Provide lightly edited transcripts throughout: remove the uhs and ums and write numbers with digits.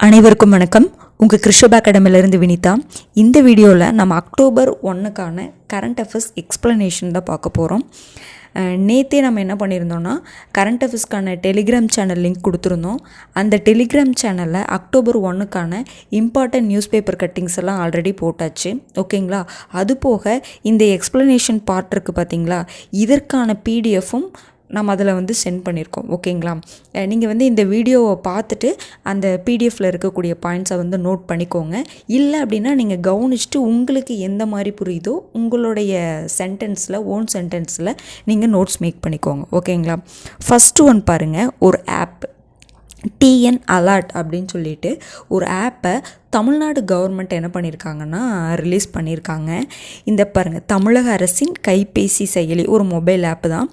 அனைவருக்கும் வணக்கம். உங்கள் கிருஷப் அகாடமிலேருந்து வினிதா. இந்த வீடியோவில் நம்ம அக்டோபர் 1க்கான கரண்ட் அஃபேர்ஸ் எக்ஸ்ப்ளனேஷன் தான் பார்க்க போகிறோம். நேற்றே நம்ம என்ன பண்ணியிருந்தோம்னா கரண்ட் அஃபேர்ஸ்க்கான டெலிகிராம் சேனல் லிங்க் கொடுத்துருந்தோம். அந்த டெலிகிராம் சேனலில் அக்டோபர் 1க்கான இம்பார்ட்டன்ட் நியூஸ் பேப்பர் கட்டிங்ஸ் எல்லாம் ஆல்ரெடி போட்டாச்சு. ஓகேங்களா? அது போக இந்த எக்ஸ்ப்ளனேஷன் பார்ட் இருக்குது பார்த்தீங்களா, இதற்கான பிடிஎஃப்பும் நம்ம அதில் சென்ட் பண்ணியிருக்கோம். ஓகேங்களா? நீங்கள் இந்த வீடியோவை பார்த்துட்டு அந்த பிடிஎஃப்பில் இருக்கக்கூடிய பாயிண்ட்ஸை நோட் பண்ணிக்கோங்க. இல்லை அப்படின்னா நீங்கள் கவனிச்சுட்டு உங்களுக்கு எந்த மாதிரி புரியுதோ உங்களுடைய ஓன் சென்டென்ஸில் நீங்கள் நோட்ஸ் மேக் பண்ணிக்கோங்க. ஓகேங்களா? ஃபஸ்ட்டு ஒன் பாருங்கள், ஒரு ஆப் டிஎன் அலர்ட் அப்படின்னு சொல்லிட்டு ஒரு ஆப்பை தமிழ்நாடு கவர்மெண்ட் என்ன பண்ணியிருக்காங்கன்னா ரிலீஸ் பண்ணியிருக்காங்க. இந்த பாருங்கள், தமிழக அரசின் கைபேசி செயலி, ஒரு மொபைல் ஆப்பு தான்.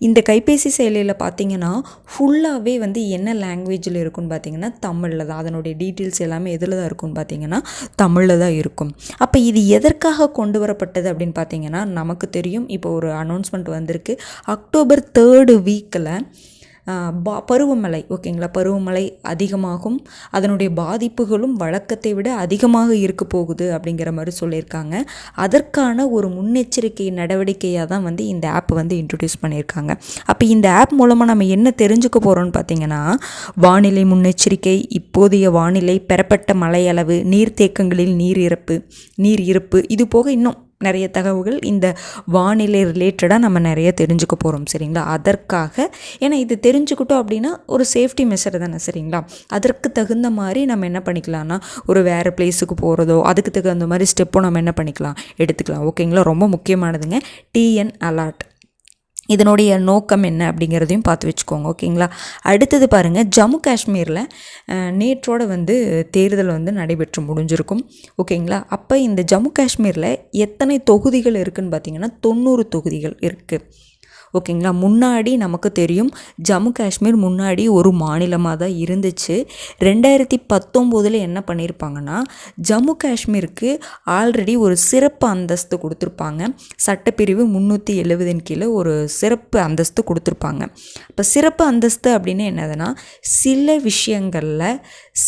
இந்த கைபேசி செயலியில் பார்த்தீங்கன்னா ஃபுல்லாகவே என்ன லாங்குவேஜில் இருக்குன்னு பார்த்தீங்கன்னா தமிழில் தான். அதனுடைய டீட்டெயில்ஸ் எல்லாமே எதில் தான் இருக்குன்னு பார்த்தீங்கன்னா தமிழில் தான் இருக்கும். அப்போ இது எதற்காக கொண்டு வரப்பட்டது அப்படின்னு பார்த்தீங்கன்னா, நமக்கு தெரியும் இப்போ ஒரு அனௌன்ஸ்மெண்ட் வந்திருக்கு. அக்டோபர் 3rd வீக்கில் பருவமழை, ஓகேங்களா, பருவமழை அதிகமாகும், அதனுடைய பாதிப்புகளும் வழக்கத்தை விட அதிகமாக இருக்க போகுது அப்படிங்கிற மாதிரி சொல்லியிருக்காங்க. அதற்கான ஒரு முன்னெச்சரிக்கை நடவடிக்கையாக தான் இந்த ஆப் இன்ட்ரடியூஸ் பண்ணியிருக்காங்க. அப்போ இந்த ஆப் மூலமாக நம்ம என்ன தெரிஞ்சுக்க போகிறோம்னு பார்த்தீங்கன்னா, வானிலை முன்னெச்சரிக்கை, இப்போதைய வானிலை, பெறப்பட்ட மழை அளவு, நீர்த்தேக்கங்களில் நீர் இருப்பு, இது போக இன்னும் நிறைய தகவல்கள் இந்த வானிலை ரிலேட்டடாக நம்ம நிறைய தெரிஞ்சுக்க போகிறோம். சரிங்களா? அதற்காக ஏன்னா இது தெரிஞ்சுக்கிட்டோம் அப்படின்னா ஒரு சேஃப்டி மெஷர் தானே. சரிங்களா? அதற்கு தகுந்த மாதிரி நம்ம என்ன பண்ணிக்கலாம்னா ஒரு வேறு பிளேஸுக்கு போகிறதோ அதுக்கு தகுந்த மாதிரி ஸ்டெப்போ நம்ம என்ன பண்ணிக்கலாம், எடுத்துக்கலாம். ஓகேங்களா? ரொம்ப முக்கியமானதுங்க டிஎன் அலர்ட். இதனுடைய நோக்கம் என்ன அப்படிங்கிறதையும் பார்த்து வச்சுக்கோங்க. ஓகேங்களா? அடுத்தது பாருங்கள், ஜம்மு காஷ்மீரில் நேற்றோட தேர்தல் நடைபெற்று முடிஞ்சிருக்கும். ஓகேங்களா? அப்போ இந்த ஜம்மு காஷ்மீரில் எத்தனை தொகுதிகள் இருக்குதுன்னு பார்த்தீங்கன்னா 90 தொகுதிகள் இருக்குது. ஓகேங்களா? முன்னாடி நமக்கு தெரியும் ஜம்மு காஷ்மீர் முன்னாடி ஒரு மாநிலமாக தான் இருந்துச்சு. 2019 என்ன பண்ணியிருப்பாங்கன்னா ஜம்மு காஷ்மீருக்கு ஆல்ரெடி ஒரு சிறப்பு அந்தஸ்து கொடுத்துருப்பாங்க. சட்டப்பிரிவு 370 கீழே ஒரு சிறப்பு அந்தஸ்து கொடுத்துருப்பாங்க. இப்போ சிறப்பு அந்தஸ்து அப்படின்னு என்னதுன்னா, சில விஷயங்களில்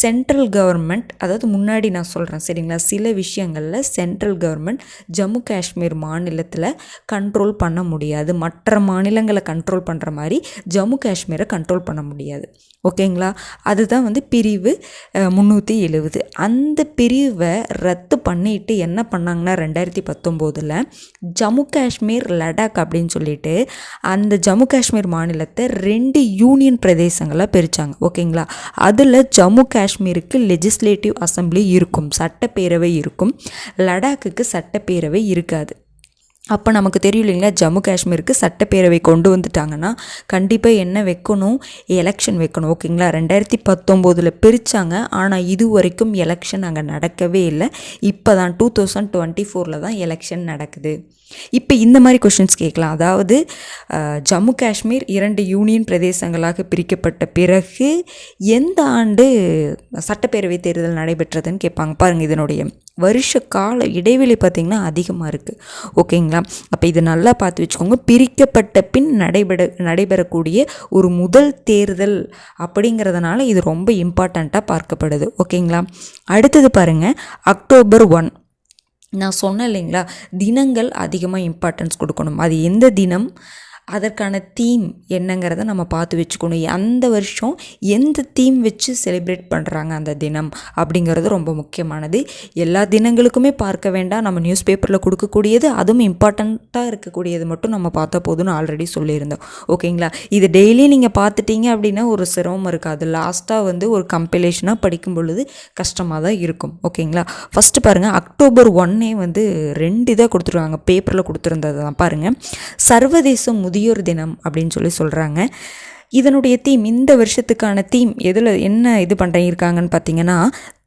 சென்ட்ரல் கவர்மெண்ட், அதாவது முன்னாடி நான் சொல்கிறேன் சரிங்களா, சில விஷயங்களில் சென்ட்ரல் கவர்மெண்ட் ஜம்மு காஷ்மீர் மாநிலத்தில் கண்ட்ரோல் பண்ண முடியாது. மற்ற மாநிலங்களை கண்ட்ரோல் பண்ணுற மாதிரி ஜம்மு காஷ்மீரை கண்ட்ரோல் பண்ண முடியாது. ஓகேங்களா? அதுதான் பிரிவு 370. அந்த பிரிவை ரத்து பண்ணிட்டு என்ன பண்ணாங்கன்னா 2019 ஜம்மு காஷ்மீர் லடாக் அப்படின்னு சொல்லிட்டு அந்த ஜம்மு காஷ்மீர் மாநிலத்தை 2 யூனியன் பிரதேசங்களாக பிரித்தாங்க. ஓகேங்களா? அதில் ஜம்மு காஷ்மீருக்கு லெஜிஸ்லேட்டிவ் அசம்பிளி இருக்கும், சட்டப்பேரவை இருக்கும். லடாக்குக்கு சட்டப்பேரவை இருக்காது. அப்போ நமக்கு தெரியும் இல்லைங்களா, ஜம்மு காஷ்மீருக்கு சட்டப்பேரவை கொண்டு வந்துட்டாங்கன்னா கண்டிப்பாக என்ன வைக்கணும், எலெக்ஷன் வைக்கணும். ஓகேங்களா? 2019 பிரித்தாங்க. ஆனால் இது வரைக்கும் எலெக்ஷன் அங்கே நடக்கவே இல்லை. இப்போ தான் 2024 தான் எலெக்ஷன் நடக்குது. இப்போ இந்த மாதிரி கொஷின்ஸ் கேட்கலாம். அதாவது ஜம்மு காஷ்மீர் 2 யூனியன் பிரதேசங்களாக பிரிக்கப்பட்ட பிறகு எந்த ஆண்டு சட்டப்பேரவை தேர்தல் நடைபெற்றதுன்னு கேட்பாங்க. பாருங்கள், இதனுடைய வருஷ கால இடைவெளி பார்த்திங்கன்னா அதிகமாக இருக்குது. ஓகேங்களா? அப்போ இது நல்லா பார்த்து வச்சுக்கோங்க. பிரிக்கப்பட்ட பின் நடைபெறக்கூடிய ஒரு முதல் தேர்தல் அப்படிங்கிறதுனால இது ரொம்ப இம்பார்ட்டண்ட்டாக பார்க்கப்படுது. ஓகேங்களா? அடுத்தது பாருங்கள், அக்டோபர் 1. நான் சொன்னேன் இல்லைங்களா, தினங்கள் அதிகமாக இம்பார்ட்டன்ஸ் கொடுக்கணும். அது எந்த தினம், அதற்கான தீம் என்னங்கிறத நம்ம பார்த்து வச்சுக்கணும். அந்த வருஷம் எந்த தீம் வச்சு செலிப்ரேட் பண்ணுறாங்க அந்த தினம் அப்படிங்கிறது ரொம்ப முக்கியமானது. எல்லா தினங்களுக்குமே பார்க்க வேண்டாம், நம்ம நியூஸ் பேப்பரில் கொடுக்கக்கூடியது அதுவும் இம்பார்ட்டண்ட்டாக இருக்கக்கூடியது மட்டும் நம்ம பார்த்தா போதும்னு ஆல்ரெடி சொல்லியிருந்தோம். ஓகேங்களா? இது டெய்லி நீங்கள் பார்த்துட்டீங்க அப்படின்னா ஒரு சிரமம் இருக்காது. லாஸ்ட்டாக ஒரு கம்பைலேஷனாக படிக்கும் பொழுது கஷ்டமாக தான் இருக்கும். ஓகேங்களா? ஃபஸ்ட்டு பாருங்கள், அக்டோபர் 1 2 இதாக கொடுத்துருவாங்க, பேப்பரில் கொடுத்துருந்தது தான். பாருங்கள், சர்வதேச முதியோர் தினம் அப்படின்னு சொல்கிறாங்க. இதனுடைய தீம், இந்த வருஷத்துக்கான தீம் எதில் என்ன இது பண்ணிருக்காங்கன்னு பார்த்தீங்கன்னா,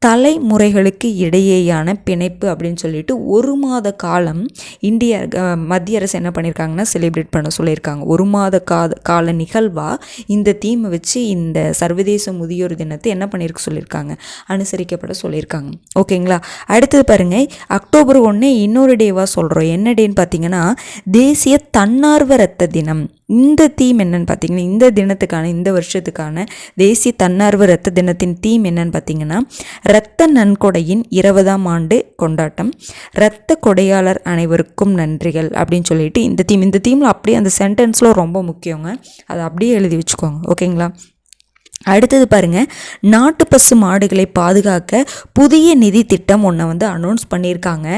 தலைமுறைகளுக்கு இடையேயான பிணைப்பு அப்படின்னு சொல்லிட்டு 1 மாத காலம் மத்திய அரசு என்ன பண்ணியிருக்காங்கன்னா செலிப்ரேட் பண்ண சொல்லியிருக்காங்க. 1 மாத கால நிகழ்வாக இந்த தீமை வச்சு இந்த சர்வதேச முதியோர் தினத்தை என்ன பண்ணியிருக்க சொல்லியிருக்காங்க, அனுசரிக்கப்பட சொல்லியிருக்காங்க. ஓகேங்களா. அடுத்தது பாருங்கள், அக்டோபர் 1 இன்னொரு டேவாக சொல்கிறோம். என்ன டேன்னு பார்த்தீங்கன்னா தேசிய தன்னார்வ இரத்த தினம். இந்த தீம் என்னன்னு பார்த்தீங்கன்னா, இந்த தினத்துக்கான இந்த வருஷத்துக்கான தேசிய தன்னார்வ இரத்த தினத்தின் தீம் என்னன்னு பார்த்தீங்கன்னா இரத்த நன்கொடையின் 20ஆம் ஆண்டு கொண்டாட்டம், இரத்த கொடையாளர் அனைவருக்கும் நன்றிகள் அப்படின்னு சொல்லிட்டு இந்த தீமில் அப்படியே அந்த சென்டென்ஸில் ரொம்ப முக்கியங்க, அதை அப்படியே எழுதி வச்சுக்கோங்க. ஓகேங்களா. அடுத்தது பாருங்கள், நாட்டு பசு மாடுகளை பாதுகாக்க புதிய நிதி திட்டம் ஒன்று அனௌன்ஸ் பண்ணியிருக்காங்க.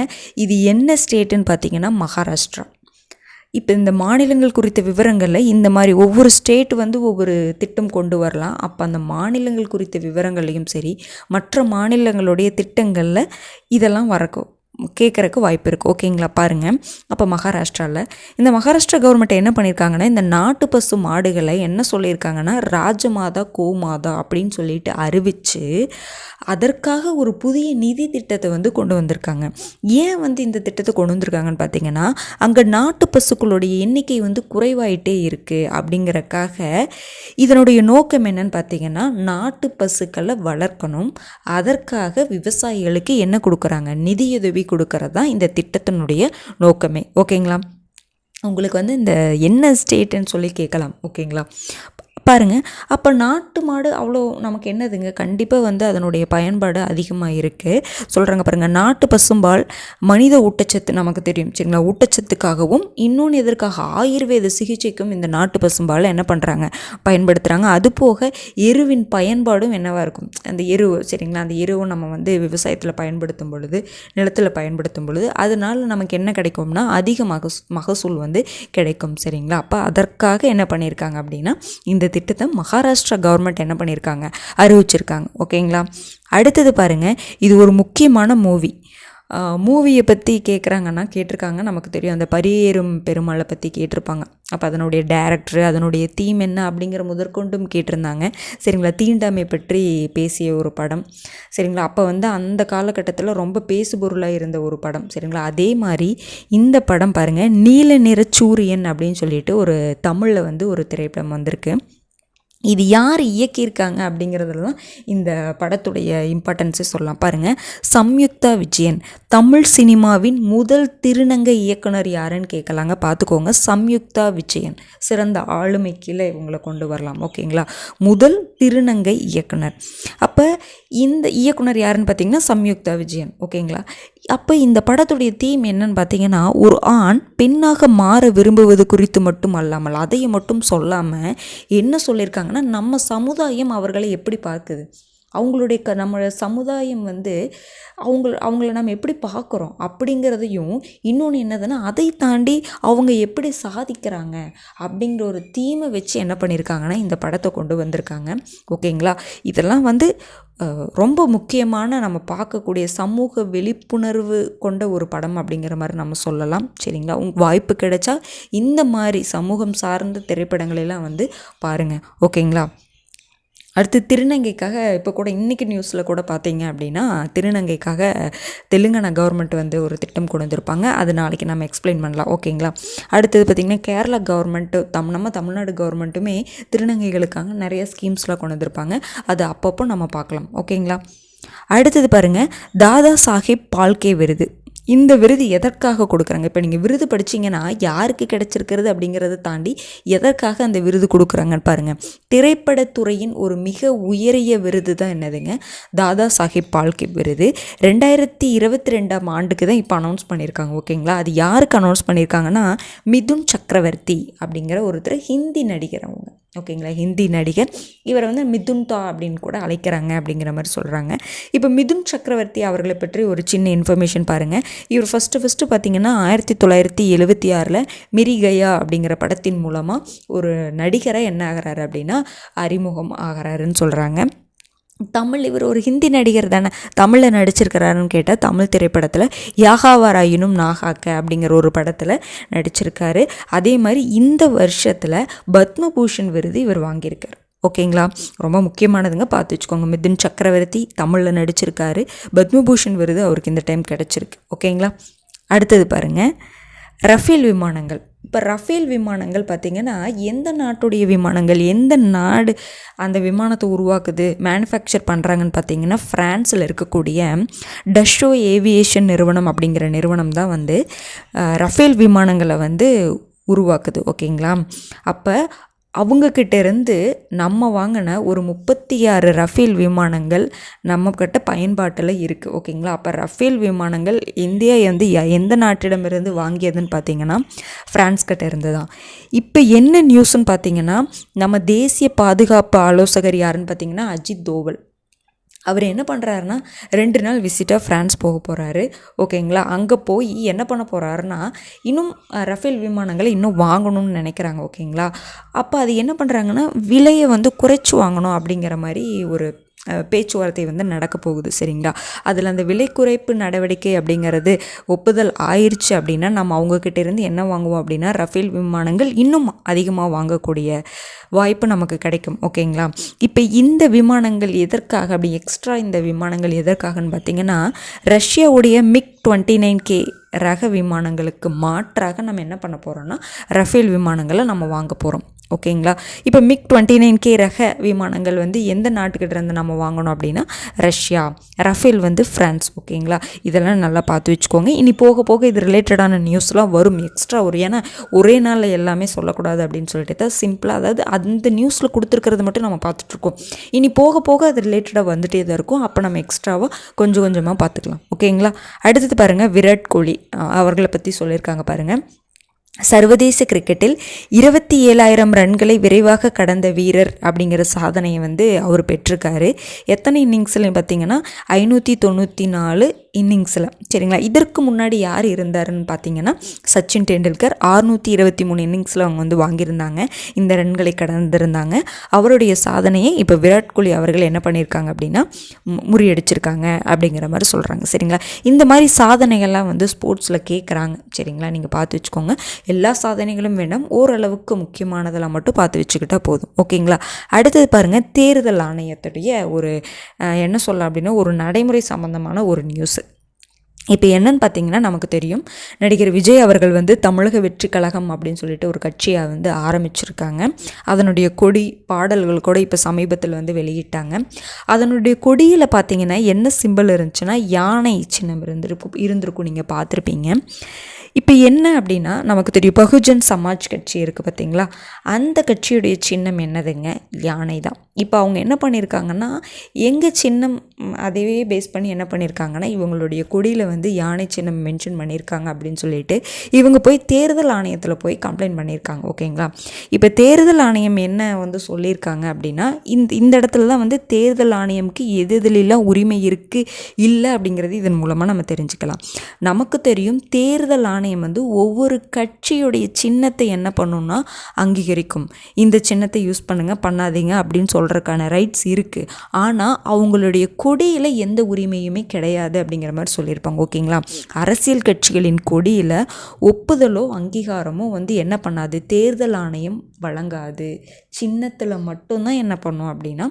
இது என்ன ஸ்டேட்டுன்னு பார்த்தீங்கன்னா மகாராஷ்டிரா. இப்போ இந்த மாநிலங்கள் குறித்த விவரங்களில் இந்த மாதிரி ஒவ்வொரு ஸ்டேட் ஒவ்வொரு திட்டம் கொண்டு வரலாம். அப்போ அந்த மாநிலங்கள் குறித்த விவரங்களையும் சரி, மற்ற மாநிலங்களுடைய திட்டங்களில் இதெல்லாம் கேட்குறக்கு வாய்ப்பு இருக்குது. ஓகேங்களா. பாருங்கள், அப்போ இந்த மகாராஷ்டிரா கவர்மெண்ட் என்ன பண்ணியிருக்காங்கன்னா, இந்த நாட்டு பசு மாடுகளை என்ன சொல்லியிருக்காங்கன்னா ராஜமாதா கோமாதா அப்படின்னு சொல்லிட்டு அறிவித்து அதற்காக ஒரு புதிய நிதி திட்டத்தை கொண்டு வந்திருக்காங்க. ஏன் இந்த திட்டத்தை கொண்டு வந்திருக்காங்கன்னு பார்த்தீங்கன்னா, அங்கே நாட்டு பசுக்களுடைய எண்ணிக்கை குறைவாயிட்டே இருக்குது அப்படிங்கிறக்காக. இதனுடைய நோக்கம் என்னன்னு பார்த்தீங்கன்னா, நாட்டு பசுக்களை வளர்க்கணும், அதற்காக விவசாயிகளுக்கு என்ன கொடுக்குறாங்க, நிதியுதவி கொடுக்கறது தான் இந்த திட்டத்தினுடைய நோக்கமே. ஓகேங்களா. உங்களுக்கு இந்த என்ன ஸ்டேட்டுன்னு சொல்லி கேட்கலாம். ஓகேங்களா. பாருங்கள், அப்போ நாட்டு மாடு அவ்வளோ நமக்கு என்னதுங்க, கண்டிப்பாக அதனுடைய பயன்பாடு அதிகமாக இருக்குது சொல்கிறாங்க. பாருங்கள், நாட்டு பசும்பால் மனித ஊட்டச்சத்து நமக்கு தெரியும் சரிங்களா, ஊட்டச்சத்துக்காகவும் இன்னொன்று எதற்காக ஆயுர்வேத சிகிச்சைக்கும் இந்த நாட்டு பசும்பால் என்ன பண்ணுறாங்க, பயன்படுத்துகிறாங்க. அதுபோக எருவின் பயன்பாடும் என்னவாக இருக்கும், அந்த எருவு சரிங்களா, அந்த எருவை நம்ம விவசாயத்தில் பயன்படுத்தும் பொழுது, நிலத்தில் பயன்படுத்தும் பொழுது அதனால் நமக்கு என்ன கிடைக்கும்னா அதிக மகசூல் கிடைக்கும் சரிங்களா. அப்போ அதற்காக என்ன பண்ணியிருக்காங்க அப்படின்னா இந்த திட்டத்தை மகாராஷ்டிரா கவர்மெண்ட் என்ன பண்ணியிருக்காங்க, அறிவிச்சிருக்காங்க. ஓகேங்களா. அடுத்தது பாருங்கள், இது ஒரு முக்கியமான மூவியை பற்றி கேட்டிருக்காங்க. நமக்கு தெரியும், அந்த பரியேறும் பெருமாளை பற்றி கேட்டிருப்பாங்க. அப்போ அதனுடைய டைரக்டர், அதனுடைய தீம் என்ன அப்படிங்கிற முதற்கொண்டும் கேட்டிருந்தாங்க சரிங்களா. தீண்டாமை பற்றி பேசிய ஒரு படம் சரிங்களா. அப்போ அந்த காலகட்டத்தில் ரொம்ப பேசுபொருளாக இருந்த ஒரு படம் சரிங்களா. அதே மாதிரி இந்த படம் பாருங்கள், நீல நிற சூரியன் அப்படின்னு சொல்லிட்டு ஒரு தமிழில் ஒரு திரைப்படம் வந்திருக்கு. இது யார் இயக்கியிருக்காங்க அப்படிங்கிறதுலாம் இந்த படத்துடைய இம்பார்ட்டன்ஸே சொல்லலாம். பாருங்கள், சம்யுக்தா விஜயன் தமிழ் சினிமாவின் முதல் திருநங்கை இயக்குனர் யாருன்னு கேட்கலாங்க. பார்த்துக்கோங்க, சம்யுக்தா விஜயன் சிறந்த ஆளுமை கீழே இவங்களை கொண்டு வரலாம். ஓகேங்களா. முதல் திருநங்கை இயக்குனர். அப்போ இந்த இயக்குனர் யாருன்னு பார்த்தீங்கன்னா சம்யுக்தா விஜயன். ஓகேங்களா. அப்போ இந்த படத்துடைய தீம் என்னன்னு பார்த்தீங்கன்னா, ஒரு ஆண் பெண்ணாக மாற விரும்புவது குறித்து மட்டும் அல்லாமல், அதையும் மட்டும் சொல்லாமல் என்ன சொல்லியிருக்காங்கன்னா, நம்ம சமுதாயம் அவர்களை எப்படி பார்க்குது, அவங்களுடைய நம்ம சமுதாயம் அவங்கள நம்ம எப்படி பார்க்குறோம் அப்படிங்கிறதையும், இன்னொன்று என்னதுன்னா அதை தாண்டி அவங்க எப்படி சாதிக்கிறாங்க அப்படிங்கிற ஒரு தீமை வச்சு என்ன பண்ணியிருக்காங்கன்னா இந்த படத்தை கொண்டு வந்திருக்காங்க. ஓகேங்களா. இதெல்லாம் ரொம்ப முக்கியமான நம்ம பார்க்கக்கூடிய சமூக விழிப்புணர்வு கொண்ட ஒரு படம் அப்படிங்கிற மாதிரி நம்ம சொல்லலாம் சரிங்களா. வாய்ப்பு கிடைச்சா இந்த மாதிரி சமூகம் சார்ந்த திரைப்படங்களெல்லாம் பாருங்கள். ஓகேங்களா. அடுத்து திருநங்கைக்காக இப்போ கூட இன்றைக்கி நியூஸில் கூட பார்த்தீங்க அப்படின்னா, திருநங்கைக்காக தெலுங்கானா கவர்மெண்ட் ஒரு திட்டம் கொண்டு வந்திருப்பாங்க. அது நாளைக்கு நம்ம எக்ஸ்பிளைன் பண்ணலாம். ஓகேங்களா. அடுத்தது பார்த்திங்கன்னா கேரளா கவர்மெண்ட்டு நம்ம தமிழ்நாடு கவர்மெண்ட்டுமே திருநங்கைகளுக்காக நிறைய ஸ்கீம்ஸ்லாம் கொண்டு வந்திருப்பாங்க. அது அப்பப்போ நம்ம பார்க்கலாம். ஓகேங்களா. அடுத்தது பாருங்கள், தாதா சாஹேப் பால்கே விருது. இந்த விருது எதற்காக கொடுக்குறாங்க, இப்போ நீங்கள் விருது படிச்சிங்கன்னா யாருக்கு கிடைச்சிருக்கிறது அப்படிங்கிறத தாண்டி எதற்காக அந்த விருது கொடுக்குறாங்கன்னு பாருங்கள். திரைப்படத்துறையின் ஒரு மிக உயரிய விருது தான் என்னதுங்க, தாதா சாஹேப் பால்கே விருது. 2022ஆம் ஆண்டுக்கு தான் இப்போ அனௌன்ஸ் பண்ணியிருக்காங்க. ஓகேங்களா. அது யாருக்கு அனௌன்ஸ் பண்ணியிருக்காங்கன்னா, மிதுன் சக்கரவர்த்தி அப்படிங்கிற ஒருத்தர் ஹிந்தி நடிகர் அவங்க. ஓகேங்களா. ஹிந்தி நடிகர். இவரை மிதுன்தா அப்படின்னு கூட அழைக்கிறாங்க அப்படிங்கிற மாதிரி சொல்கிறாங்க. இப்போ மிதுன் சக்கரவர்த்தி அவர்களை பற்றி ஒரு சின்ன இன்ஃபர்மேஷன் பாருங்கள். இவர் ஃபஸ்ட்டு பார்த்திங்கன்னா 1976 மிரிகயா அப்படிங்கிற படத்தின் மூலமாக ஒரு நடிகராக என்ன ஆகிறாரு அப்படின்னா அறிமுகம் ஆகிறாருன்னு சொல்கிறாங்க. இவர் ஒரு ஹிந்தி நடிகர் தானே, தமிழில் நடிச்சிருக்கிறாருன்னு கேட்டால் தமிழ் திரைப்படத்தில் யாகாவாராயினும் நாகாக்க அப்படிங்கிற ஒரு படத்தில் நடிச்சிருக்காரு. அதே மாதிரி இந்த வருஷத்தில் பத்மபூஷன் விருது இவர் வாங்கியிருக்கார். ஓகேங்களா. ரொம்ப முக்கியமானதுங்க, பார்த்து வச்சுக்கோங்க. மிதுன் சக்கரவர்த்தி தமிழில் நடிச்சிருக்காரு. பத்மபூஷன் விருது அவருக்கு இந்த டைம் கிடச்சிருக்கு. ஓகேங்களா. அடுத்தது பாருங்கள், ரஃபேல் விமானங்கள். இப்போ ரஃபேல் விமானங்கள் பார்த்திங்கன்னா எந்த நாட்டுடைய விமானங்கள், எந்த நாடு அந்த விமானத்தை உருவாக்குது, மேனுஃபேக்சர் பண்ணுறாங்கன்னு பார்த்திங்கன்னா ஃப்ரான்ஸில் இருக்கக்கூடிய டஷோ ஏவியேஷன் நிறுவனம் அப்படிங்கிற நிறுவனம் தான் வந்து ரஃபேல் விமானங்களை வந்து உருவாக்குது. ஓகேங்களா. அப்போ அவங்கக்கிட்ட இருந்து நம்ம வாங்கின ஒரு 36 ரஃபேல் விமானங்கள் நம்மக்கிட்ட பயன்பாட்டில் இருக்குது. ஓகேங்களா. அப்போ ரஃபேல் விமானங்கள் இந்தியா வந்து எந்த நாட்டிடமிருந்து வாங்கியதுன்னு பார்த்தீங்கன்னா ஃப்ரான்ஸ் கிட்ட இருந்து தான். இப்போ என்ன நியூஸ்ன்னு பார்த்தீங்கன்னா, நம்ம தேசிய பாதுகாப்பு ஆலோசகர் யாருன்னு பார்த்தீங்கன்னா அஜித் தோவல். அவர் என்ன பண்ணுறாருன்னா 2 நாள் விசிட்டாக ஃப்ரான்ஸ் போக போகிறாரு. ஓகேங்களா. அங்கே போய் என்ன பண்ண போகிறாருன்னா இன்னும் ரஃபேல் விமானங்களை இன்னும் வாங்கணும்னு நினைக்கிறாங்க. ஓகேங்களா. அப்போ அது என்ன பண்ணுறாங்கன்னா விலையை வந்து குறைச்சி வாங்கணும் அப்படிங்கிற மாதிரி ஒரு பேச்சுவார்த்தை வந்து நடக்க போகுது. சரிங்களா. அதில் அந்த விலை குறைப்பு நடவடிக்கை அப்படிங்கிறது ஒப்புதல் ஆயிடுச்சு அப்படின்னா நம்ம அவங்கக்கிட்ட இருந்து என்ன வாங்குவோம் அப்படின்னா ரஃபேல் விமானங்கள் இன்னும் அதிகமாக வாங்கக்கூடிய வாய்ப்பு நமக்கு கிடைக்கும். ஓகேங்களா. இப்போ இந்த விமானங்கள் எதற்காக, அப்படி எக்ஸ்ட்ரா இந்த விமானங்கள் எதற்காகன்னு பார்த்தீங்கன்னா ரஷ்யாவுடைய MiG-29K ரக விமானங்களுக்கு மாற்றாக நம்ம என்ன பண்ண போகிறோம்னா ரஃபேல் விமானங்களை நம்ம வாங்க போகிறோம். ஓகேங்களா. இப்போ MiG-29K ரக விமானங்கள் வந்து எந்த நாட்டுக்கிட்ட இருந்து நம்ம வாங்கணும் அப்படின்னா ரஷ்யா, ரஃபேல் வந்து ஃப்ரான்ஸ். ஓகேங்களா. இதெல்லாம் நல்லா பார்த்து வச்சுக்கோங்க. இனி போக போக இது ரிலேட்டடான நியூஸ்லாம் வரும் எக்ஸ்ட்ரா ஒரு, ஏன்னா ஒரே நாளில் எல்லாமே சொல்லக்கூடாது அப்படின்னு சொல்லிட்டு தான் சிம்பிளாக, அதாவது அந்த நியூஸில் கொடுத்துருக்கிறது மட்டும் நம்ம பார்த்துட்ருக்கோம். இனி போக போக அது ரிலேட்டடாக வந்துகிட்டே தான் இருக்கும். அப்போ நம்ம எக்ஸ்ட்ராவாக கொஞ்சம் கொஞ்சமாக பார்த்துக்கலாம். ஓகேங்களா. அடுத்தது பாருங்கள், விராட் கோலி அவர்களை பற்றி சொல்லியிருக்காங்க பாருங்கள். சர்வதேச கிரிக்கெட்டில் 27,000 ரன்களை விரைவாக கடந்த வீரர் அப்படிங்கிற சாதனையை வந்து அவர் பெற்றிருக்காரு. எத்தனை இன்னிங்ஸில் பார்த்தீங்கன்னா 594 இன்னிங்ஸில். சரிங்களா. இதற்கு முன்னாடி யார் இருந்தாருன்னு பார்த்தீங்கன்னா சச்சின் டெண்டுல்கர் 623 இன்னிங்ஸில் அவங்க வந்து வாங்கியிருந்தாங்க, இந்த ரன்களை கடந்திருந்தாங்க. அவருடைய சாதனையை இப்போ விராட் கோலி அவர்கள் என்ன பண்ணியிருக்காங்க அப்படின்னா முறியடிச்சிருக்காங்க அப்படிங்கிற மாதிரி சொல்கிறாங்க. சரிங்களா. இந்த மாதிரி சாதனைகள்லாம் வந்து ஸ்போர்ட்ஸில் கேட்குறாங்க. சரிங்களா. நீங்கள் பார்த்து வச்சுக்கோங்க. எல்லா சாதனைகளும் வேண்டாம், ஓரளவுக்கு முக்கியமானதெல்லாம் மட்டும் பார்த்து வச்சுக்கிட்டா போதும். ஓகேங்களா. அடுத்தது பாருங்கள், தேர்தல் ஆணையத்துடைய ஒரு என்ன சொல்ல அப்படின்னா ஒரு நடைமுறை சம்பந்தமான ஒரு நியூஸு. இப்போ என்னன்னு பார்த்தீங்கன்னா நமக்கு தெரியும், நடிகர் விஜய் அவர்கள் வந்து தமிழக வெற்றி கழகம் அப்படின்னு சொல்லிட்டு ஒரு கட்சியை வந்து ஆரம்பிச்சிருக்காங்க. அதனுடைய கொடி பாடல்கள் கூட இப்போ சமீபத்தில் வந்து வெளியிட்டாங்க. அதனுடைய கொடியில் பார்த்தீங்கன்னா என்ன சிம்பிள் இருந்துச்சுன்னா யானை சின்னம் இருந்திருக்கும் நீங்கள் பார்த்துருப்பீங்க. இப்போ என்ன அப்படின்னா நமக்கு தெரியும் பகுஜன் சமாஜ் கட்சி இருக்குது பார்த்தீங்களா, அந்த கட்சியுடைய சின்னம் என்னதுங்க, யானை தான். இப்போ அவங்க என்ன பண்ணியிருக்காங்கன்னா எங்கள் சின்னம் அதையே பேஸ் பண்ணி என்ன பண்ணியிருக்காங்கன்னா இவங்களுடைய கொடியில் வந்து யானை சின்னம் மென்ஷன் பண்ணியிருக்காங்க அப்படின்னு சொல்லிட்டு இவங்க போய் தேர்தல் ஆணையத்தில் போய் கம்ப்ளைண்ட் பண்ணியிருக்காங்க. ஓகேங்களா. இப்போ தேர்தல் ஆணையம் என்ன வந்து சொல்லியிருக்காங்க அப்படின்னா இந்த இடத்துல தான் வந்து தேர்தல் ஆணையமுக்கு எதுலாம் உரிமை இருக்குது இல்லை அப்படிங்கிறது இதன் மூலமாக நம்ம தெரிஞ்சுக்கலாம். நமக்கு தெரியும் தேர்தல் ஆணையம் வந்து ஒவ்வொரு கட்சியுடைய சின்னத்தை என்ன பண்ணுன்னா அங்கீகரிக்கும். இந்த சின்னத்தை யூஸ் பண்ணுங்கள் பண்ணாதீங்க அப்படின்னு சொல்கிறதுக்கான ரைட்ஸ் இருக்குது. ஆனால் அவங்களுடைய கொடியில் எந்த உரிமையுமே கிடையாது அப்படிங்கிற மாதிரி சொல்லியிருப்பாங்க. ஓகேங்களா. அரசியல் கட்சிகளின் கொடியில் ஒப்புதலோ அங்கீகாரமோ வந்து என்ன பண்ணாது தேர்தல் ஆணையம் வழங்காது. சின்னத்தில் மட்டும்தான் என்ன பண்ணும் அப்படின்னா,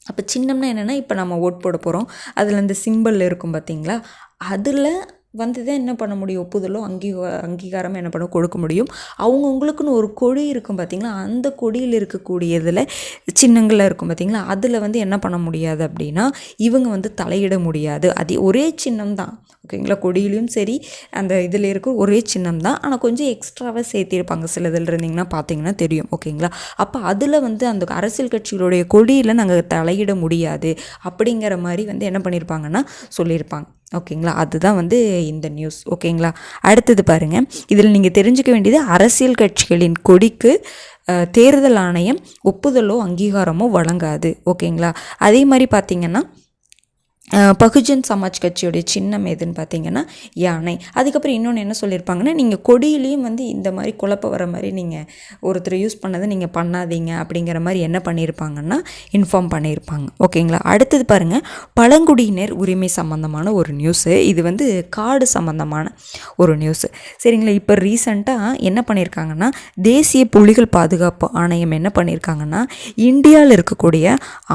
அப்போ சின்னம்னா என்னென்னா இப்போ நம்ம ஓட் போட போகிறோம், அதில் இந்த சிம்பிள் இருக்கும் பார்த்தீங்களா, அதில் வந்து தான் என்ன பண்ண முடியும் ஒப்புதலோ அங்கீகாரம் என்ன பண்ண கொடுக்க முடியும். அவங்கவுங்களுக்குன்னு ஒரு கொடி இருக்கும் பார்த்திங்களா, அந்த கொடியில் இருக்கக்கூடியதில் சின்னங்கள்லாம் இருக்கும் பார்த்திங்களா, அதில் வந்து என்ன பண்ண முடியாது அப்படின்னா இவங்க வந்து தலையிட முடியாது. அது ஒரே சின்னம் தான். ஓகேங்களா. கொடியிலையும் சரி அந்த இதில் இருக்க ஒரே சின்னம் தான், ஆனால் கொஞ்சம் எக்ஸ்ட்ராவாக சேர்த்திருப்பாங்க சில இதில் இருந்திங்கன்னா பார்த்தீங்கன்னா தெரியும். ஓகேங்களா. அப்போ அதில் வந்து அந்த அரசியல் கட்சிகளுடைய கொடியில் நாங்கள் தலையிட முடியாது அப்படிங்கிற மாதிரி வந்து என்ன பண்ணியிருப்பாங்கன்னா சொல்லியிருப்பாங்க. ஓகேங்களா. அதுதான் வந்து இந்த நியூஸ். ஓகேங்களா. அடுத்தது பாருங்கள், இதில் நீங்கள் தெரிஞ்சுக்க வேண்டியது அரசியல் கட்சிகளின் கொடிக்கு தேர்தல் ஆணையம் ஒப்புதலோ அங்கீகாரமோ வழங்காது. ஓகேங்களா. அதே மாதிரி பார்த்திங்கன்னா பகுஜன் சமாஜ் கட்சியோடைய சின்னம் எதுன்னு பார்த்தீங்கன்னா யானை. அதுக்கப்புறம் இன்னொன்று என்ன சொல்லியிருப்பாங்கன்னா, நீங்கள் கொடியிலையும் வந்து இந்த மாதிரி குழப்ப வர மாதிரி நீங்கள் ஒருத்தர் யூஸ் பண்ணதை நீங்கள் பண்ணாதீங்க அப்படிங்கிற மாதிரி என்ன பண்ணியிருப்பாங்கன்னா இன்ஃபார்ம் பண்ணியிருப்பாங்க. ஓகேங்களா. அடுத்தது பாருங்கள், பழங்குடியினர் உரிமை சம்மந்தமான ஒரு நியூஸு. இது வந்து காடு சம்மந்தமான ஒரு நியூஸு. சரிங்களா. இப்போ ரீசண்டாக என்ன பண்ணியிருக்காங்கன்னா, தேசிய புலிகள் பாதுகாப்பு ஆணையம் என்ன பண்ணியிருக்காங்கன்னா, இந்தியாவில் இருக்கக்கூடிய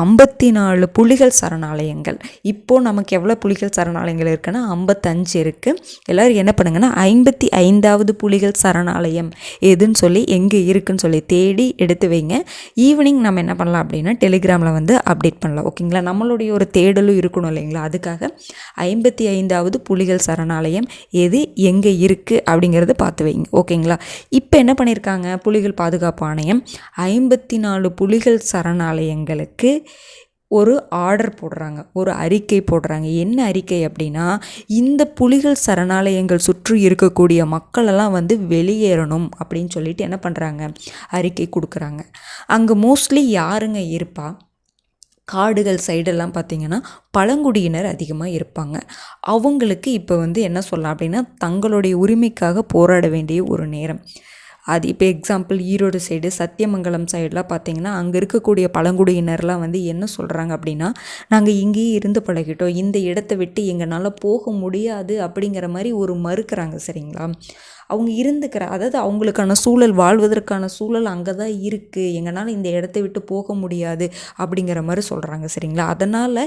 54 புலிகள் சரணாலயங்கள், இப்போது நமக்கு எவ்வளோ புலிகள் சரணாலயங்கள் இருக்குன்னா 55 இருக்குது. எல்லோரும் என்ன பண்ணுங்கன்னா 55வது புலிகள் சரணாலயம் எதுன்னு சொல்லி எங்கே இருக்குன்னு சொல்லி தேடி எடுத்து வைங்க. ஈவினிங் நம்ம என்ன பண்ணலாம் அப்படின்னா டெலிகிராமில் வந்து அப்டேட் பண்ணலாம். ஓகேங்களா. நம்மளுடைய ஒரு தேடலும் இருக்கணும் இல்லைங்களா. அதுக்காக 55வது புலிகள் சரணாலயம் எது எங்கே இருக்குது அப்படிங்கிறத பார்த்து வைங்க. ஓகேங்களா. இப்போ என்ன பண்ணியிருக்காங்க, புலிகள் பாதுகாப்பு ஆணையம் 54 புலிகள் சரணாலயங்களுக்கு ஒரு ஆர்டர் போடுறாங்க, ஒரு அறிக்கை போடுறாங்க. என்ன அறிக்கை அப்படின்னா, இந்த புலிகள் சரணாலயங்கள் சுற்றி இருக்கக்கூடிய மக்களெல்லாம் வந்து வெளியேறணும் அப்படின்னு சொல்லிட்டு என்ன பண்ணுறாங்க, அறிக்கை கொடுக்குறாங்க. அங்கே மோஸ்ட்லி யாருங்க இருப்பா, காடுகள் சைடெல்லாம் பார்த்திங்கன்னா பழங்குடியினர் அதிகமாக இருப்பாங்க. அவங்களுக்கு இப்போ வந்து என்ன சொல்லலாம் அப்படின்னா, தங்களுடைய உரிமைக்காக போராட வேண்டிய ஒரு நேரம் அது. இப்போ எக்ஸாம்பிள் ஈரோடு சைடு சத்தியமங்கலம் சைடெலாம் பார்த்திங்கன்னா அங்கே இருக்கக்கூடிய பழங்குடியினர்லாம் வந்து என்ன சொல்கிறாங்க அப்படின்னா, நாங்கள் இங்கேயே இருந்து பழகிட்டோம், இந்த இடத்த விட்டு எங்களால் போக முடியாது அப்படிங்கிற மாதிரி ஒரு மறுக்கிறாங்க. சரிங்களா. அவங்க இருந்துக்கிற, அதாவது அவங்களுக்கான சூழல், வாழ்வதற்கான சூழல் அங்கே தான் இருக்குது, எங்களால் இந்த இடத்த விட்டு போக முடியாது அப்படிங்கிற மாதிரி சொல்கிறாங்க. சரிங்களா. அதனால்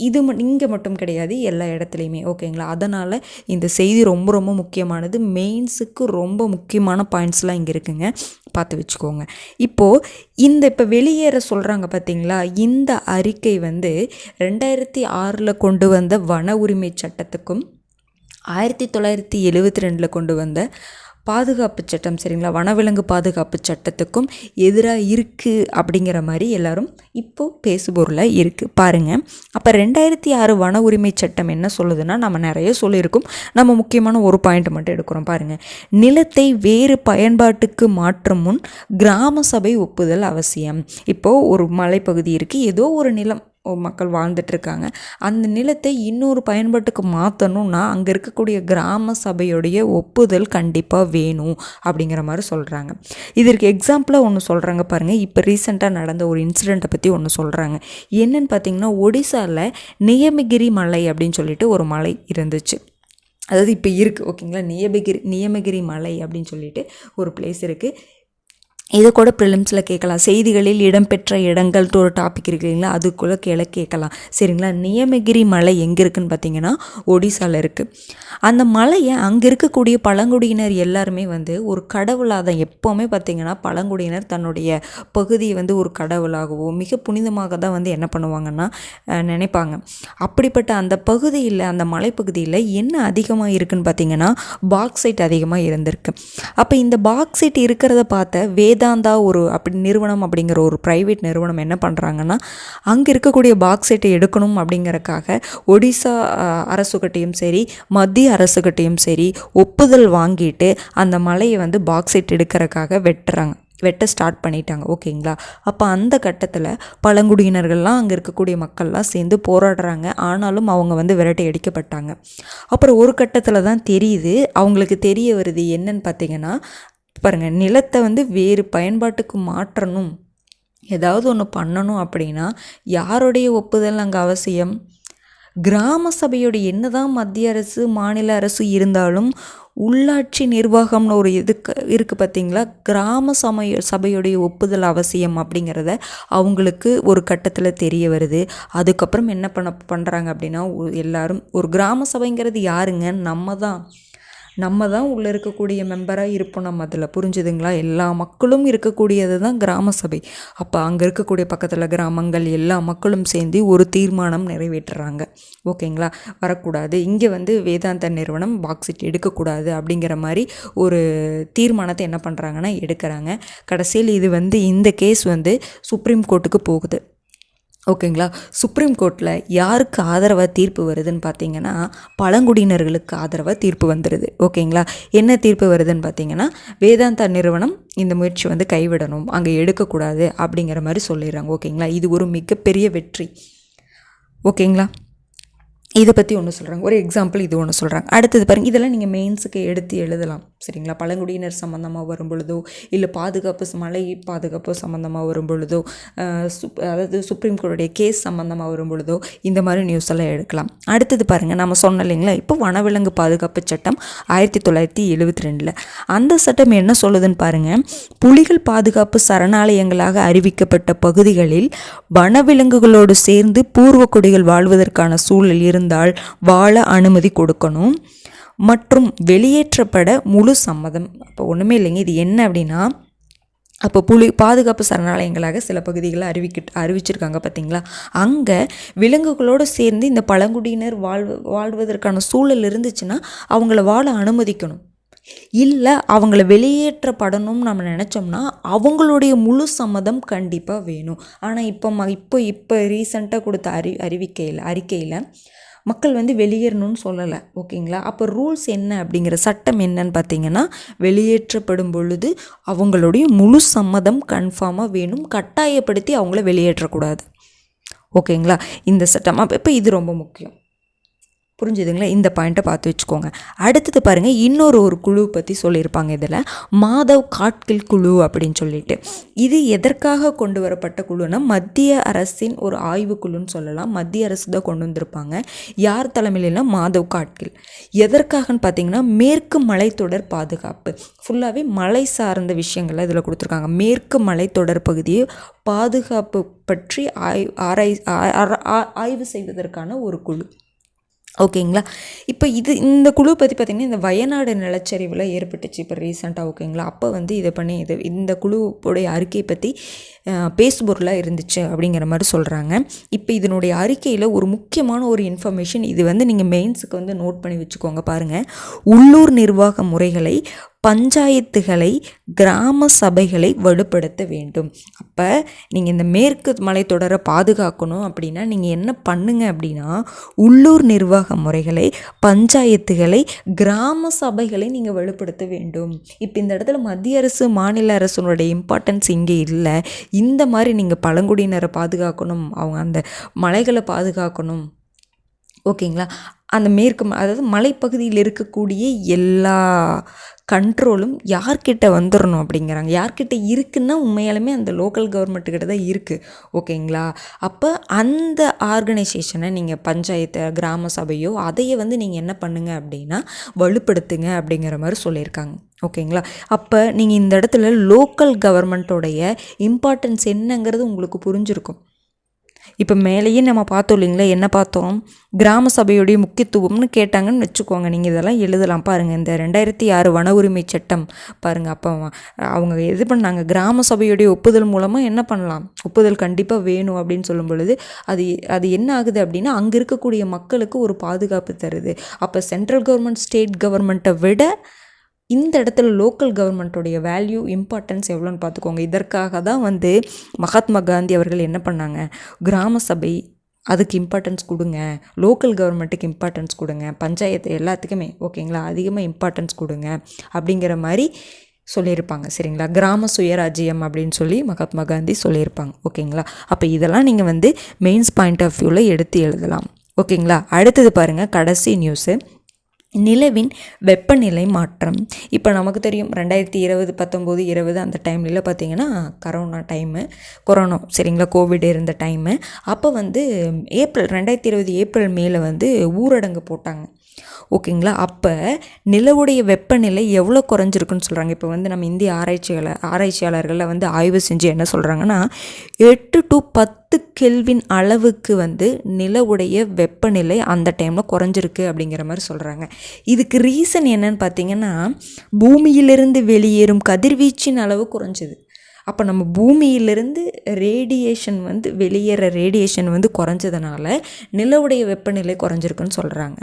இது இங்கே மட்டும் கிடையாது, எல்லா இடத்துலையுமே. ஓகேங்களா. அதனால் இந்த செய்தி ரொம்ப ரொம்ப முக்கியமானது. மெயின்ஸுக்கு ரொம்ப முக்கியமான பாயிண்ட்ஸ்லாம் இங்கே இருக்குங்க, பார்த்து வச்சுக்கோங்க. இப்போது இப்போ வெளியேற சொல்கிறாங்க பார்த்தீங்களா, இந்த அறிக்கை வந்து 2006 கொண்டு வந்த வன உரிமை சட்டத்துக்கும் 1972 கொண்டு வந்த பாதுகாப்பு சட்டம், சரிங்களா, வனவிலங்கு பாதுகாப்பு சட்டத்துக்கும் எதிராக இருக்குது அப்படிங்கிற மாதிரி எல்லோரும் இப்போது பேசுபொருளாக இருக்குது பாருங்கள். அப்போ 2006 வன உரிமை சட்டம் என்ன சொல்லுதுன்னா, நம்ம நிறைய சொல்லியிருக்கோம், நம்ம முக்கியமான ஒரு பாயிண்ட் மட்டும் எடுக்கிறோம் பாருங்கள். நிலத்தை வேறு பயன்பாட்டுக்கு மாற்றும் முன் கிராம சபை ஒப்புதல் அவசியம். இப்போது ஒரு மலைப்பகுதி இருக்குது, ஏதோ ஒரு நிலம் மக்கள் வாழ்ந்துட்டுருக்காங்க, அந்த நிலத்தை இன்னொரு பயன்பாட்டுக்கு மாற்றணும்னா அங்கே இருக்கக்கூடிய கிராம சபையுடைய ஒப்புதல் கண்டிப்பாக வேணும் அப்படிங்கிற மாதிரி சொல்கிறாங்க. இதற்கு எக்ஸாம்பிளாக ஒன்று சொல்கிறாங்க பாருங்கள். இப்போ ரீசெண்டாக நடந்த ஒரு இன்சிடெண்ட்டை பற்றி ஒன்று சொல்கிறாங்க. என்னன்னு பார்த்தீங்கன்னா, ஒடிசாவில் நியமகிரி மலை அப்படின்னு சொல்லிட்டு ஒரு மலை இருந்துச்சு, அதாவது இப்போ இருக்குது. ஓகேங்களா. நியமகிரி மலை அப்படின்னு சொல்லிட்டு ஒரு பிளேஸ் இருக்குது. இதை கூட ப்ரிலிம்ஸில் கேட்கலாம். செய்திகளில் இடம்பெற்ற இடங்கள் ஒரு டாபிக் இருக்குது இல்லைங்களா, அதுக்குள்ளே கேட்கலாம். சரிங்களா. நியமகிரி மலை எங்கே இருக்குதுன்னு பார்த்தீங்கன்னா ஒடிசாவில் இருக்குது. அந்த மலையை அங்கே இருக்கக்கூடிய பழங்குடியினர் எல்லாருமே வந்து ஒரு கடவுளாக தான், எப்போவுமே பார்த்திங்கன்னா பழங்குடியினர் தன்னுடைய பகுதியை வந்து ஒரு கடவுளாகவோ மிக புனிதமாக தான் வந்து என்ன பண்ணுவாங்கன்னா நினைப்பாங்க. அப்படிப்பட்ட அந்த பகுதியில், அந்த மலைப்பகுதியில் என்ன அதிகமாக இருக்குதுன்னு பார்த்திங்கன்னா பாக்சைட் அதிகமாக இருந்திருக்கு. அப்போ இந்த பாக்சைட் இருக்கிறத பார்த்த வேதாந்தா ஒரு நிறுவனம் அப்படிங்கிற ஒரு ப்ரைவேட் நிறுவனம் என்ன பண்ணுறாங்கன்னா, அங்கே இருக்கக்கூடிய பாக்சைட்டை எடுக்கணும் அப்படிங்கிறக்காக ஒடிசா அரசுகிட்டையும் சரி மத்திய அரசுகிட்டையும் சரி ஒப்புதல் வாங்கிட்டு அந்த மலையை வந்து பாக்சைட் எடுக்கிறதுக்காக வெட்ட ஸ்டார்ட் பண்ணிட்டாங்க. ஓகேங்களா. அப்போ அந்த கட்டத்தில் பழங்குடியினர்கள்லாம் அங்கே இருக்கக்கூடிய மக்கள்லாம் சேர்ந்து போராடுறாங்க. ஆனாலும் அவங்க வந்து விரட்டி அடிக்கப்பட்டாங்க. அப்புறம் ஒரு கட்டத்தில் தான் தெரியுது, அவங்களுக்கு தெரிய வருது என்னன்னு பார்த்தீங்கன்னா பாருங்கள், நிலத்தை வந்து வேறு பயன்பாட்டுக்கு மாற்றணும், ஏதாவது ஒன்று பண்ணணும் அப்படின்னா யாருடைய ஒப்புதல் அங்கே அவசியம்? கிராம சபையோட என்ன தான் மத்திய அரசு மாநில அரசு இருந்தாலும் உள்ளாட்சி நிர்வாகம்னு ஒரு இருக்குது பார்த்தீங்களா, கிராம சபையுடைய ஒப்புதல் அவசியம் அப்படிங்கிறத அவங்களுக்கு ஒரு கட்டத்தில் தெரிய வருது. அதுக்கப்புறம் என்ன பண்ணுறாங்க அப்படின்னா, எல்லாரும் ஒரு கிராம சபைங்கிறது யாருங்க, நம்ம தான் உள்ளே இருக்கக்கூடிய மெம்பராக இருப்போம். நம்ம அதில் புரிஞ்சுதுங்களா, எல்லா மக்களும் இருக்கக்கூடியது தான் கிராம சபை. அப்போ அங்கே இருக்கக்கூடிய பக்கத்தில் கிராமங்கள் எல்லா மக்களும் சேர்ந்து ஒரு தீர்மானம் நிறைவேற்றுறாங்க. ஓகேங்களா. வரக்கூடாது, இங்கே வந்து வேதாந்தா நிறுவனம் பாக்சைட் எடுக்கக்கூடாது அப்படிங்கிற மாதிரி ஒரு தீர்மானத்தை என்ன பண்ணுறாங்கன்னா எடுக்கிறாங்க. கடைசியில் இது வந்து இந்த கேஸ் வந்து சுப்ரீம் கோர்ட்டுக்கு போகுது. ஓகேங்களா. சுப்ரீம் கோர்ட்டில் யாருக்கு ஆதரவாக தீர்ப்பு வருதுன்னு பார்த்தீங்கன்னா பழங்குடியினர்களுக்கு ஆதரவாக தீர்ப்பு வந்துடுது. ஓகேங்களா. என்ன தீர்ப்பு வருதுன்னு பார்த்தீங்கன்னா, வேதாந்தா நிறுவனம் இந்த முயற்சி வந்து கைவிடணும், அங்கே எடுக்கக்கூடாது அப்படிங்கிற மாதிரி சொல்லிடுறாங்க. ஓகேங்களா. இது ஒரு மிகப்பெரிய வெற்றி. ஓகேங்களா. இதை பற்றி ஒன்று சொல்கிறாங்க. ஒரு எக்ஸாம்பிள் இது ஒன்று சொல்கிறாங்க. அடுத்தது பாருங்கள், இதெல்லாம் நீங்கள் மெயின்ஸுக்கு எடுத்து எழுதலாம் சரிங்களா. பழங்குடியினர் சம்மந்தமாக வரும் பொழுதோ இல்லை மலை பாதுகாப்பு சம்மந்தமாக வரும் பொழுதோ அதாவது சுப்ரீம் கோர்ட்டுடைய கேஸ் சம்மந்தமாக வரும் பொழுதோ இந்த மாதிரி நியூஸ் எல்லாம் எடுக்கலாம். அடுத்தது பாருங்கள், நம்ம சொன்னோம் இல்லைங்களா, இப்போ வனவிலங்கு பாதுகாப்பு சட்டம் 1972 அந்த சட்டம் என்ன சொல்லுதுன்னு பாருங்கள். புலிகள் பாதுகாப்பு சரணாலயங்களாக அறிவிக்கப்பட்ட பகுதிகளில் வனவிலங்குகளோடு சேர்ந்து பூர்வ குடிகள் வாழ்வதற்கான சூழல் இருந்தால் வாழ அனுமதி கொடுக்கணும் மற்றும் வெளியேற்றப்பட முழு சம்மதம். அப்போ ஒன்றுமே இல்லைங்க, இது என்ன அப்படின்னா, அப்போ பாதுகாப்பு சரணாலயங்களாக சில பகுதிகளை அறிவிச்சிருக்காங்க பார்த்தீங்களா. அங்கே விலங்குகளோடு சேர்ந்து இந்த பழங்குடியினர் வாழ்வதற்கான சூழல் இருந்துச்சுன்னா அவங்கள வாழ அனுமதிக்கணும். இல்லை அவங்கள வெளியேற்றப்படணும்னு நம்ம நினச்சோம்னா அவங்களுடைய முழு சம்மதம் கண்டிப்பாக வேணும். ஆனால் இப்போ ரீசெண்டாக கொடுத்த அறிக்கையில் மக்கள் வெளியேறணும்னு சொல்லலை. ஓகேங்களா. அப்போ ரூல்ஸ் என்ன அப்படிங்கிற சட்டம் என்னன்னு பார்த்தீங்கன்னா, வெளியேற்றப்படும் பொழுது அவங்களுடைய முழு சம்மதம் கன்ஃபார்மாக வேணும். கட்டாயப்படுத்தி அவங்கள வெளியேற்றக்கூடாது. ஓகேங்களா. இந்த சட்டம் இப்போ இது ரொம்ப முக்கியம். புரிஞ்சுதுங்களா. இந்த பாயிண்ட்டை பார்த்து வச்சுக்கோங்க. அடுத்தது பாருங்கள், ஒரு குழு பற்றி சொல்லியிருப்பாங்க இதில், மாதவ் காட்கில் குழு அப்படின்னு சொல்லிட்டு. இது எதற்காக கொண்டு வரப்பட்ட குழுன்னா, மத்திய அரசின் ஒரு ஆய்வுக்குழுன்னு சொல்லலாம். மத்திய அரசு தான் கொண்டு வந்திருப்பாங்க. யார் தலைமையிலாம்? மாதவ் காட்கில். எதற்காகன்னு பார்த்தீங்கன்னா, மேற்கு மலைத்தொடர் பாதுகாப்பு. ஃபுல்லாகவே மலை சார்ந்த விஷயங்கள்லாம் இதில் கொடுத்துருக்காங்க. மேற்கு மலைத்தொடர் பகுதியை பாதுகாப்பு பற்றி ஆய்வு செய்வதற்கான ஒரு குழு. ஓகேங்களா. இப்போ இந்த குழு பற்றி பார்த்திங்கன்னா, இந்த வயநாடு நிலச்சரிவில் ஏற்பட்டுச்சு இப்போ ரீசெண்டாக. ஓகேங்களா. அப்போ இதை பண்ணி இந்த குழுவுடைய அறிக்கை பற்றி பேசுபொருளாக இருந்துச்சு அப்படிங்கிற மாதிரி சொல்கிறாங்க. இப்போ இதனுடைய அறிக்கையில் ஒரு முக்கியமான ஒரு இன்ஃபர்மேஷன், இது நீங்கள் மெயின்ஸுக்கு நோட் பண்ணி வச்சுக்கோங்க. பாருங்கள், உள்ளூர் நிர்வாக முறைகளை, பஞ்சாயத்துகளை, கிராம சபைகளை வலுப்படுத்த வேண்டும். அப்போ நீங்கள் இந்த மேற்கு மலைத்தொடரை பாதுகாக்கணும் அப்படின்னா நீங்கள் என்ன பண்ணுங்க அப்படின்னா, உள்ளூர் நிர்வாக முறைகளை, பஞ்சாயத்துகளை, கிராம சபைகளை நீங்கள் வலுப்படுத்த வேண்டும். இப்போ இந்த இடத்துல மத்திய அரசு மாநில அரசுனுடைய இம்பார்ட்டன்ஸ் இங்கே இல்லை. இந்த மாதிரி நீங்கள் பழங்குடியினரை பாதுகாக்கணும், அவங்க அந்த மலைகளை பாதுகாக்கணும். ஓகேங்களா. அந்த அதாவது மலைப்பகுதியில் இருக்கக்கூடிய எல்லா கண்ட்ரோலும் யார்கிட்ட வந்துடணும் அப்படிங்கிறாங்க. யார்கிட்ட இருக்குன்னா உண்மையாலுமே அந்த லோக்கல் கவர்மெண்ட்டுக்கிட்ட தான் இருக்குது. ஓகேங்களா. அப்போ அந்த ஆர்கனைசேஷனை நீங்கள் பஞ்சாயத்து, கிராம சபையோ அதையை நீங்கள் என்ன பண்ணுங்க அப்படின்னா வலுப்படுத்துங்க அப்படிங்கிற மாதிரி சொல்லியிருக்காங்க. ஓகேங்களா. அப்போ நீங்கள் இந்த இடத்துல லோக்கல் கவர்மெண்ட்டோடைய இம்பார்ட்டன்ஸ் என்னங்கிறது உங்களுக்கு புரிஞ்சிருக்கும். இப்போ மேலேயே நம்ம பார்த்தோம் இல்லைங்களா, என்ன பார்த்தோம், கிராம சபையுடைய முக்கியத்துவம்னு கேட்டாங்கன்னு வச்சுக்கோங்க. நீங்கள் இதெல்லாம் எழுதலாம். பாருங்கள், இந்த 2006 வன உரிமை சட்டம் பாருங்கள். அப்போ அவங்க இது பண்ணாங்க, கிராம சபையுடைய ஒப்புதல் மூலமாக என்ன பண்ணலாம், ஒப்புதல் கண்டிப்பாக வேணும் அப்படின்னு சொல்லும் பொழுது அது என்ன ஆகுது அப்படின்னா, அங்கே இருக்கக்கூடிய மக்களுக்கு ஒரு பாதுகாப்பு தருது. அப்போ சென்ட்ரல் கவர்மெண்ட், ஸ்டேட் கவர்மெண்ட்டை விட இந்த இடத்துல லோக்கல் கவர்மெண்ட்டோடைய வேல்யூ, இம்பார்ட்டன்ஸ் எவ்வளோன்னு பார்த்துக்கோங்க. இதற்காக தான் மகாத்மா காந்தி அவர்கள் என்ன பண்ணாங்க, கிராம சபை அதுக்கு இம்பார்ட்டன்ஸ் கொடுங்க, லோக்கல் கவர்மெண்ட்டுக்கு இம்பார்ட்டன்ஸ் கொடுங்க, பஞ்சாயத்து எல்லாத்துக்குமே ஓகேங்களா அதிகமாக இம்பார்ட்டன்ஸ் கொடுங்க அப்படிங்கிற மாதிரி சொல்லியிருப்பாங்க. சரிங்களா. கிராம சுயராஜ்யம் அப்படின்னு சொல்லி மகாத்மா காந்தி சொல்லியிருப்பாங்க. ஓகேங்களா. அப்போ இதெல்லாம் நீங்கள் மெயின்ஸ் பாயிண்ட் ஆஃப் வியூவில் எடுத்து எழுதலாம். ஓகேங்களா. அடுத்தது பாருங்கள், கடைசி நியூஸு, நிலவின் வெப்பநிலை மாற்றம். இப்போ நமக்கு தெரியும் 2020, 19, 20 அந்த டைம்ல பார்த்திங்கன்னா கொரோனா சரிங்களா, கோவிட் இருந்த டைமு. அப்போ ஏப்ரல் 2020 ஏப்ரல் மேல ஊரடங்கு போட்டாங்க. ஓகேங்களா. அப்போ நிலவுடைய வெப்பநிலை எவ்வளோ குறைஞ்சிருக்குன்னு சொல்கிறாங்க. இப்போ நம்ம இந்திய ஆராய்ச்சியாளர்களில் ஆய்வு செஞ்சு என்ன சொல்கிறாங்கன்னா, 8 to 10 கெல்வின் அளவுக்கு நிலவுடைய வெப்பநிலை அந்த டைமில் குறைஞ்சிருக்கு அப்படிங்கிற மாதிரி சொல்கிறாங்க. இதுக்கு ரீசன் என்னன்னு பார்த்தீங்கன்னா, பூமியிலிருந்து வெளியேறும் கதிர்வீச்சின் அளவு குறைஞ்சிது. அப்போ நம்ம பூமியிலிருந்து ரேடியேஷன் வெளியேற ரேடியேஷன் குறைஞ்சதுனால நிலவுடைய வெப்பநிலை குறைஞ்சிருக்குன்னு சொல்கிறாங்க.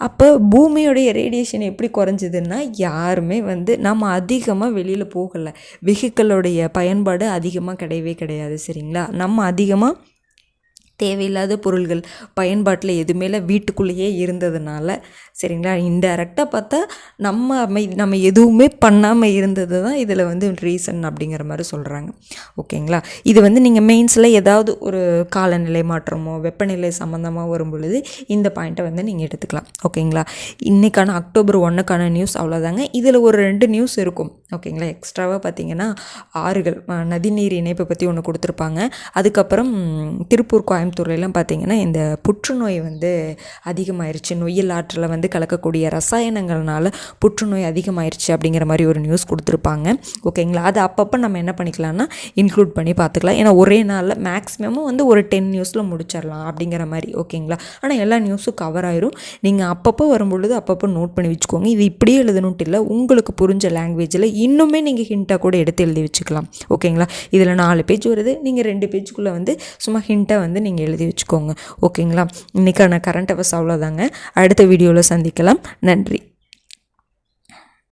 அப்போ பூமியோடைய ரேடியேஷன் எப்படி குறைஞ்சிதுன்னா, யாருமே நம்ம அதிகமாக வெளியில் போகலை, வெஹிக்கிளோடைய பயன்பாடு அதிகமாக கிடையவே கிடையாது. சரிங்களா. நம்ம அதிகமாக தேவையில்லாத பொருள்கள் பயன்பாட்டில் எதுவுமே வீட்டுக்குள்ளேயே இருந்ததுனால சரிங்களா, இன்டைரக்டாக பார்த்தா நம்ம எதுவுமே பண்ணாமல் இருந்தது தான் இதில் ரீசன் அப்படிங்கிற மாதிரி சொல்கிறாங்க. ஓகேங்களா, இது நீங்கள் மெயின்ஸில் ஏதாவது ஒரு காலநிலை மாற்றமோ வெப்பநிலை சம்மந்தமாக வரும் பொழுது இந்த பாயிண்ட்டை நீங்கள் எடுத்துக்கலாம். ஓகேங்களா, இன்றைக்கான அக்டோபர் 1க்கான நியூஸ் அவ்வளோதாங்க. இதில் ஒரு 2 நியூஸ் இருக்கும். ஓகேங்களா, எக்ஸ்ட்ராவாக பார்த்திங்கன்னா ஆறுகள் நதிநீர் இணைப்பை பற்றி ஒன்று கொடுத்துருப்பாங்க. அதுக்கப்புறம் திருப்பூர் கோயம்புத்தூர்லாம் பார்த்திங்கன்னா இந்த புற்றுநோய் அதிகமாயிருச்சு, நொய்யல் ஆற்றில் கலக்கக்கூடிய ரசாயனங்கள்னால புற்றுநோய் அதிகமாயிருச்சு அப்படிங்கிற மாதிரி ஒரு நியூஸ் கொடுத்துருப்பாங்க. ஓகேங்களா, அது அப்பப்போ நம்ம என்ன பண்ணிக்கலாம்னா இன்க்ளூட் பண்ணி பார்த்துக்கலாம். ஏன்னா ஒரே நாளில் மேக்ஸிமம் ஒரு 10 நியூஸில் முடிச்சிடலாம் அப்படிங்கிற மாதிரி. ஓகேங்களா, ஆனால் எல்லா நியூஸும் கவர் ஆயிரும். நீங்கள் அப்பப்போ வரும்பொழுது அப்பப்போ நோட் பண்ணி வச்சுக்கோங்க. இது இப்படியே எழுதணுன்ட்டு இல்லை, உங்களுக்கு புரிஞ்ச லாங்குவேஜில் இன்னுமே நீங்கள் ஹிண்ட்டாக கூட எடுத்து எழுதி வச்சுக்கலாம். ஓகேங்களா, இதில் 4 பேஜ் வருது, நீங்கள் 2 பேஜுக்குள்ளே சும்மா ஹிண்ட்டாக நீங்கள் எழுதி வச்சுக்கோங்க. ஓகேங்களா, இன்றைக்கான கரண்ட் அஃபேர்ஸ் அவ்வளோதாங்க. அடுத்த வீடியோவில் சந்திக்கலாம். நன்றி.